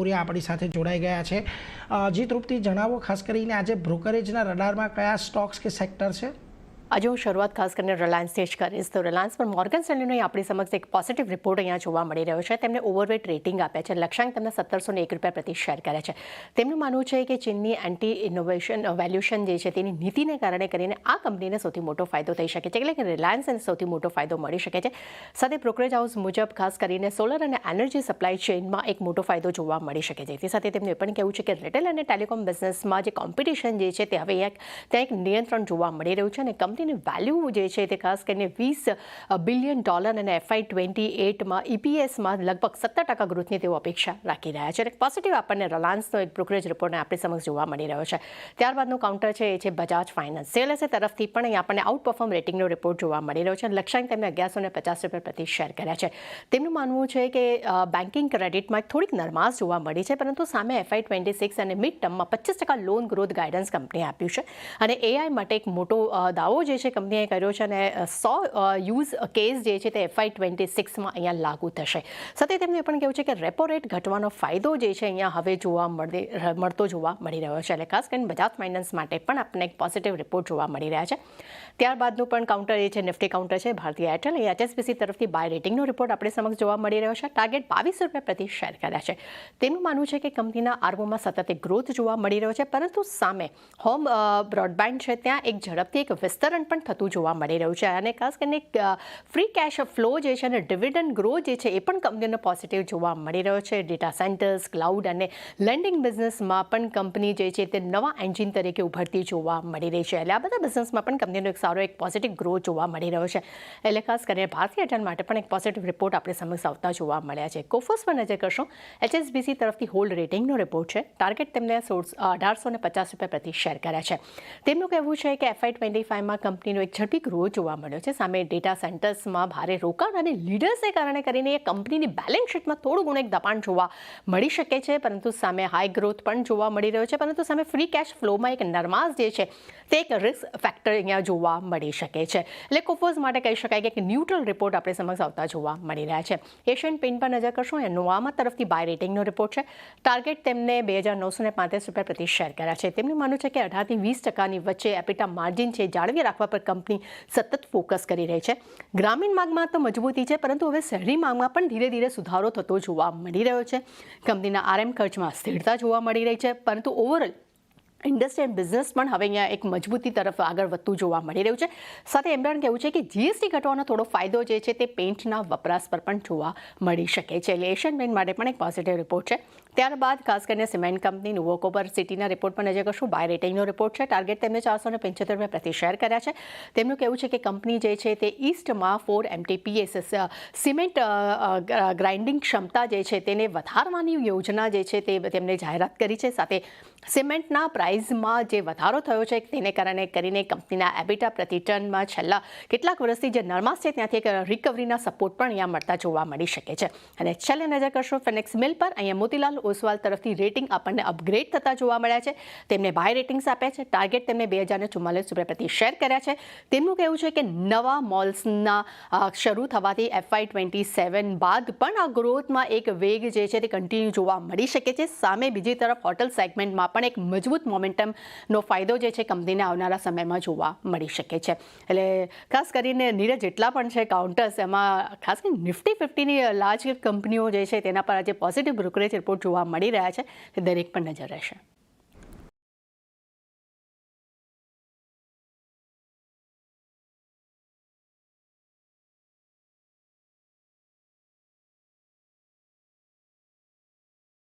કાંબોરિયા આપણી સાથે જોડાઈ ગયા છે। જી તૃપ્તિ, જણાવો ખાસ કરીને આજે બ્રોકરેજના રડારમાં કયા સ્ટોક્સ કે સેક્ટર છે? આજે હું શરૂઆત ખાસ કરીને રિલાયન્સથી જ કરીશ। તો રિલાયન્સ પર મોર્ગન સ્ટેનલીનો આપણી સમક્ષ એક પોઝિટિવ રિપોર્ટ અહીંયા જોવા મળી રહ્યો છે। તેમને ઓવરવેટ રેટિંગ આપ્યા છે, લક્ષ્યાંક તેમને 1701 રૂપિયા પ્રતિ શેર કર્યા છે। તેમનું માનવું છે કે ચીનની એન્ટી ઇનોવેશન વેલ્યુએશન જે છે તેની નીતિને કારણે કરીને આ કંપનીને સૌથી મોટો ફાયદો થઈ શકે છે, એટલે કે રિલાયન્સને સૌથી મોટો ફાયદો મળી શકે છે। સાથે બ્રોકરેજ હાઉસ મુજબ ખાસ કરીને સોલર અને એનર્જી સપ્લાય ચેઇનમાં એક મોટો ફાયદો જોવા મળી શકે છે। તે સાથે તેમનું એ પણ કહેવું છે કે રિટેલ અને ટેલિકોમ બિઝનેસમાં જે કોમ્પિટિશન જે છે તે હવે ત્યાં એક નિયંત્રણ જોવા મળી રહ્યું છે અને કંપનીની વેલ્યુ જે છે તે ખાસ કરીને $20 બિલિયન અને FY28માં EPSમાં લગભગ 17% ગ્રોથની તેઓ અપેક્ષા રાખી રહ્યા છે। એક પોઝિટિવ આપણને રિલાયન્સનો એક બ્રોકરેજ રિપોર્ટને આપણી સમક્ષ જોવા મળી રહ્યો છે। ત્યારબાદનું કાઉન્ટર છે એ છે બજાજ ફાઇનાન્સ। CLSA તરફથી પણ અહીં આપણને આઉટ પરફોર્મ રેટિંગનો રિપોર્ટ જોવા મળી રહ્યો છે। લક્ષ્યાંક તેમને 1150 રૂપિયા પ્રતિ શેર કર્યા છે। તેમનું માનવું છે કે બેન્કિંગ ક્રેડિટમાં થોડીક નરમાશ જોવા મળી છે, પરંતુ સામે FY26 અને મિડ ટર્મમાં 25% લોન ગ્રોથ ગાઈડન્સ કંપનીએ આપ્યું છે અને AI માટે એક મોટો દાવો જે છે કંપનીએ કર્યો છે અને 100 યુઝ કેસ જે છે તે FY26માં અહીંયા લાગુ થશે। સાથે તેમનું એ પણ કહેવું છે કે રેપો રેટ ઘટવાનો ફાયદો જે છે અહીંયા હવે જોવા મળતો જોવા મળી રહ્યો છે, એટલે ખાસ કરીને બજાજ ફાઇનાન્સ માટે પણ આપણને એક પોઝિટિવ રિપોર્ટ જોવા મળી રહ્યા છે। ત્યારબાદનું પણ કાઉન્ટર એ છે નિફ્ટી કાઉન્ટર છે ભારતીય એરટેલ। HSBC તરફથી બાય રેટિંગનો રિપોર્ટ આપણે સમક્ષ જોવા મળી રહ્યો છે। ટાર્ગેટ 22 રૂપિયા પ્રતિ શેર કર્યા છે। તેમનું માનવું છે કે કંપનીના આરઓમાં સતત એક ગ્રોથ જોવા મળી રહ્યો છે, પરંતુ સામે હોમ બ્રોડબેન્ડ છે ત્યાં એક ઝડપથી એક વિસ્તરણ પણ થતું જોવા મળી રહ્યું છે અને ખાસ કરીને ફ્રી કેશ ફ્લો જે છે અને ડિવિડન્ડ ગ્રોથ જે છે એ પણ કંપનીનો પોઝિટિવ જોવા મળી રહ્યો છે। ડેટા સેન્ટર્સ, ક્લાઉડ અને લેન્ડિંગ બિઝનેસમાં પણ કંપની જે છે તે નવા એન્જિન તરીકે ઉભરતી જોવા મળી રહી છે, એટલે આ બધા બિઝનેસમાં પણ કંપનીનો એક સારો એક પોઝિટિવ ગ્રોથ જોવા મળી રહ્યો છે। એટલે ખાસ કરીને ભારતીય એરટેલ માટે પણ એક પોઝિટિવ રિપોર્ટ આપણે સમક્ષ આવતા જોવા મળ્યા છે। કોફોસ પર નજર કરશો, HSBC તરફથી હોલ્ડ રેટિંગનો રિપોર્ટ છે। ટાર્ગેટ તેમને 1850 રૂપિયા પ્રતિ શેર કર્યા છે। તેમનું કહેવું છે કે FY25માં કંપનીનો એક ઝડપી ગ્રોથ જોવા મળ્યો છે। સામે ડેટા સેન્ટર્સમાં ભારે રોકાણ અને લીડર્સને કારણે કરીને એ કંપનીની બેલેન્સ શીટમાં થોડું ઘણું એક દબાણ જોવા મળી શકે છે, પરંતુ સામે હાઈ ગ્રોથ પણ જોવા મળી રહ્યો છે, પરંતુ સામે ફ્રી કેશ ફ્લોમાં એક નરમાશ જે છે તે એક રિસ્ક ફેક્ટર અહીંયા જોવા મળી શકે છે। એટલે કોફોસ માટે કહી શકાય કે એક ન્યુટ્રલ રિપોર્ટ આપણે સમક્ષ આવતા જોવા મળી રહ્યા છે। એશિયન પેઇન્ટ પર નજર કરશો, એ નોવામા તરફથી બાય રેટિંગનો રિપોર્ટ છે। ટાર્ગેટ તેમને 2935 રૂપિયા પ્રતિ શેર કર્યા છે। તેમનું માનવું છે કે 18 થી 20% વચ્ચે એપિટા માર્જિન છે જાળવી રાખવા પર કંપની સતત ફોકસ કરી રહી છે। ગ્રામીણ માંગમાં તો મજબૂતી છે, પરંતુ હવે શહેરી માંગમાં પણ ધીરે ધીરે સુધારો થતો જોવા મળી રહ્યો છે। કંપનીના RM ખર્ચમાં સ્થિરતા જોવા મળી રહી છે, પરંતુ ઓવરઓલ ઇન્ડસ્ટ્રી એન્ડ બિઝનેસ પણ હવે અહીંયા એક મજબૂતી તરફ આગળ વધતું જોવા મળી રહ્યું છે। સાથે એમ પણ કહેવું છે કે GST ઘટવાનો થોડો ફાયદો જે છે તે પેઇન્ટના વપરાશ પર પણ જોવા મળી શકે છે, એટલે એશિયન પેઇન્ટ માટે પણ એક પોઝિટિવ રિપોર્ટ છે। ત્યારબાદ ખાસ કરીને સિમેન્ટ કંપની નુવોકો પર સિટીના રિપોર્ટ પર નજર કરશું। બાય રેટિંગનો રિપોર્ટ છે। ટાર્ગેટ તેમને 475 રૂપિયા પ્રતિ શેર કર્યા છે। તેમનું કહેવું છે કે કંપની જે છે તે ઈસ્ટમાં 4 MTPS સિમેન્ટ ગ્રાઇન્ડિંગ ક્ષમતા જે છે તેને વધારવાની યોજના જે છે તે તેમને જાહેરાત કરી છે। સાથે સિમેન્ટના પ્રાઇઝમાં જે વધારો થયો છે તેને કારણે કરીને કંપનીના એબિટા પ્રતિ ટનમાં છેલ્લા કેટલાક વર્ષથી જે નરમાશ છે ત્યાંથી એક રિકવરીના સપોર્ટ પણ અહીંયા મળતા જોવા મળી શકે છે। અને છેલ્લે નજર કરશો ફિનિક્સ મિલ પર, અહીંયા મોતીલાલ ઓસવાલ તરફથી રેટિંગ આપણને અપગ્રેડ થતા જોવા મળ્યા છે। તેમને બાય રેટિંગ્સ આપ્યા છે। ટાર્ગેટ તેમને 2044 રૂપિયા પ્રતિ શેર કર્યા છે। તેમનું કહેવું છે કે નવા મોલ્સના શરૂ થવાથી FY27 બાદ પણ આ ગ્રોથમાં એક વેગ જે છે તે કન્ટિન્યુ જોવા મળી શકે છે। સામે બીજી તરફ હોટલ સેગમેન્ટમાં પણ એક મજબૂત મોમેન્ટમનો ફાયદો જે છે કંપનીને આવનારા સમયમાં જોવા મળી શકે છે। એટલે ખાસ કરીને નીરજ જેટલા પણ છે કાઉન્ટર્સ, એમાં ખાસ કરીને નિફ્ટી 50ની લાર્જ કંપનીઓ જે છે તેના પર આજે પોઝિટિવ બ્રોકરેજ રિપોર્ટ જોવા મળી રહ્યા છે, તે દરેક પર નજર રહેશે।